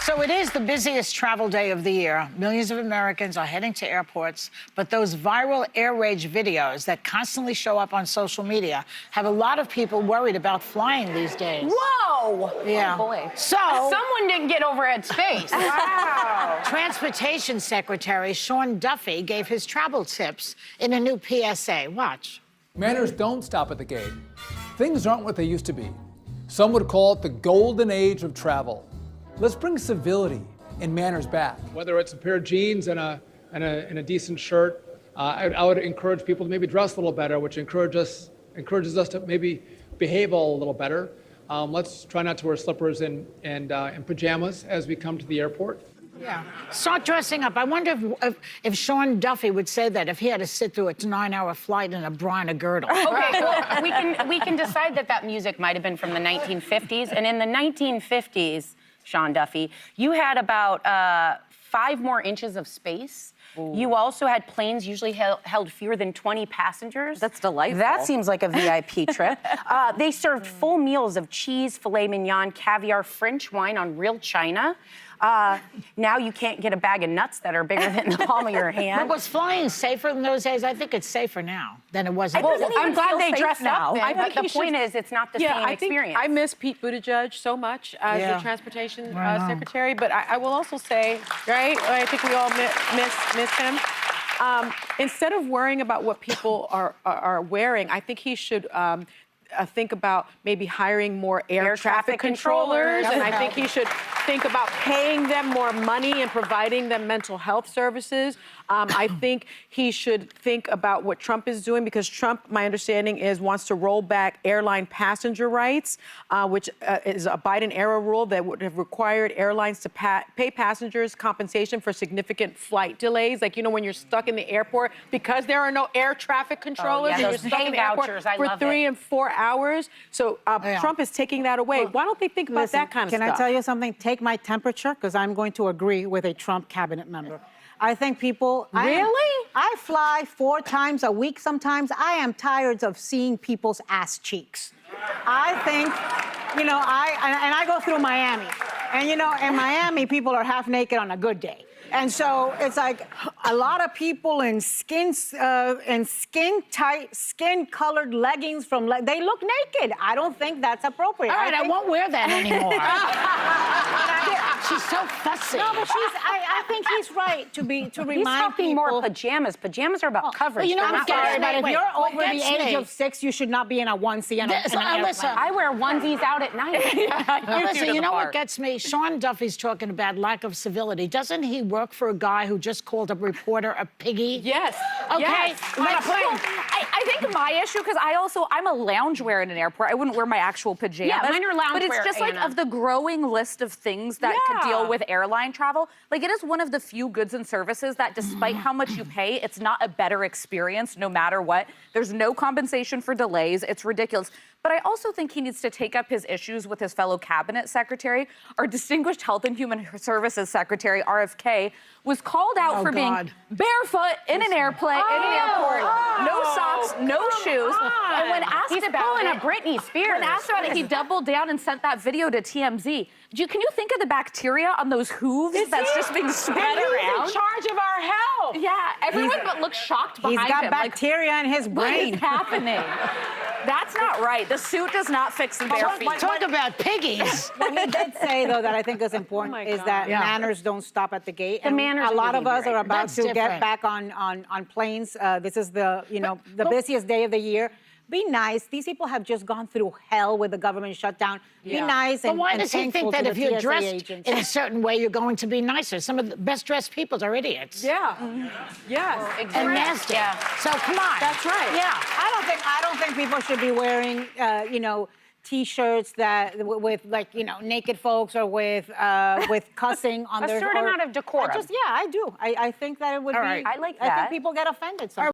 So it is the busiest travel day of the year. Millions of Americans are heading to airports, but those viral air rage videos that constantly show up on social media have a lot of people worried about flying these days. Whoa! Yeah. Oh boy. So someone didn't get over Ed's face. Wow. Transportation Secretary Sean Duffy gave his travel tips in a new PSA. Watch. Manners don't stop at the gate. Things aren't what they used to be. Some would call it the golden age of travel. Let's bring civility and manners back. Whether it's a pair of jeans and a decent shirt, I would encourage people to maybe dress a little better, which encourages us to maybe behave a little better. Let's try not to wear slippers and pajamas as we come to the airport. Yeah. Start dressing up. I wonder if Sean Duffy would say that if he had to sit through a 9-hour flight in a bra and a girdle. Okay, well, we can decide that music might have been from the 1950s. And in the 1950s, Sean Duffy, you had about 5 more inches of space. Ooh. You also had planes usually held fewer than 20 passengers. That's delightful. That seems like a VIP trip. They served full meals of cheese, filet mignon, caviar, French wine on real china. Now you can't get a bag of nuts that are bigger than the palm of your hand. But was flying safer in those days? I think it's safer now than it was. Well, I'm glad they dressed up then, but the point is it's not the same experience. I miss Pete Buttigieg so much as the Transportation Secretary, but I will also say, right, I think we all miss him. Instead of worrying about what people are wearing, I think he should think about maybe hiring more air traffic controllers, and I think he should think about paying them more money and providing them mental health services. I think he should think about what Trump is doing, because Trump, my understanding is, wants to roll back airline passenger rights, which is a Biden-era rule that would have required airlines to pay passengers compensation for significant flight delays. Like, you know, when you're stuck in the airport, because there are no air traffic controllers, and you're stuck in the airport for 3 and 4 hours. So Trump is taking that away. Why don't they think about that kind of stuff? Can I tell you something? Take my temperature, because I'm going to agree with a Trump cabinet member. I think people... Really? I fly 4 times a week sometimes. I am tired of seeing people's ass cheeks. I think, you know, I go through Miami. And, you know, in Miami, people are half naked on a good day. And so it's like a lot of people in skin-tight, skin-colored leggings they look naked. I don't think that's appropriate. All right, I won't wear that anymore. She's so fussy. No, but I think he's right to remind people. He's talking more pajamas. Pajamas are about coverage. Well, you know, I'm sorry, but if you're over the age of 6, you should not be in a onesie and an airplane. I wear onesies out at night. Listen, you know what gets me? Sean Duffy's talking about lack of civility. Doesn't he work for a guy who just called a reporter a piggy? Yes. Okay. Yes. I think my issue, because I'm a loungewear in an airport. I wouldn't wear my actual pajamas. Yeah, mine are loungewear, but it's just like of the growing list of things that could deal with airline travel. Like, it is one of the few goods and services that, despite how much you pay, it's not a better experience no matter what. There's no compensation for delays. It's ridiculous. But I also think he needs to take up his issues with his fellow cabinet secretary. Our distinguished Health and Human Services Secretary, RFK, was called out for being barefoot in an airplane, in an airport, no socks, no shoes. And when asked about it, Britney Spears. When asked about it, he doubled down and sent that video to TMZ. Can you think of the bacteria on those hooves that's just being spread around? He's in charge of our health. Yeah, everyone but looks shocked behind him. He's got bacteria in his brain. What is happening? That's not right. The suit does not fix the bare feet. Talk about piggies. What he did say, though, that I think is important is that manners don't stop at the gate. And a lot of us are about to get back on planes. This is the busiest day of the year. Be nice. These people have just gone through hell with the government shutdown. Be nice and But why does he think that if you're dressed in a certain way, you're going to be nicer? Some of the best-dressed people are idiots. Yeah. Yes. Exactly. And nasty. Yeah. So come on. That's right. Yeah. I don't think people should be wearing, T-shirts that with naked folks or with cussing on a certain amount of decorum. I do. I think that it would be. I like that. I think people get offended sometimes.